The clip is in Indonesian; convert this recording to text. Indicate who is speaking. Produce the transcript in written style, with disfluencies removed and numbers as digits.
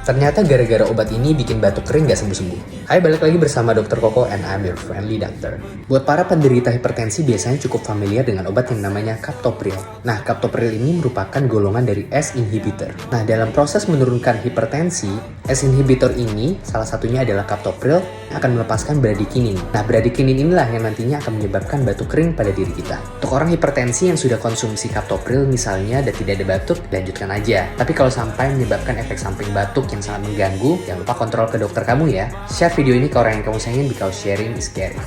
Speaker 1: Ternyata gara-gara obat ini bikin batuk kering gak sembuh-sembuh. Hai, balik lagi bersama Dr. Koko and I'm your friendly doctor. Buat para penderita hipertensi biasanya cukup familiar dengan obat yang namanya captopril. Nah, captopril ini merupakan golongan dari ACE inhibitor. Nah, dalam proses menurunkan hipertensi, ACE inhibitor ini salah satunya adalah captopril yang akan melepaskan bradikinin. Nah, bradikinin inilah yang nantinya akan menyebabkan batuk kering pada diri kita. Untuk orang hipertensi yang sudah konsumsi captopril misalnya dan tidak ada batuk, lanjutkan aja. Tapi kalau sampai menyebabkan efek samping batuk yang sangat mengganggu, jangan lupa kontrol ke dokter kamu ya. Share video ini ke orang yang kamu sayangin because sharing is caring.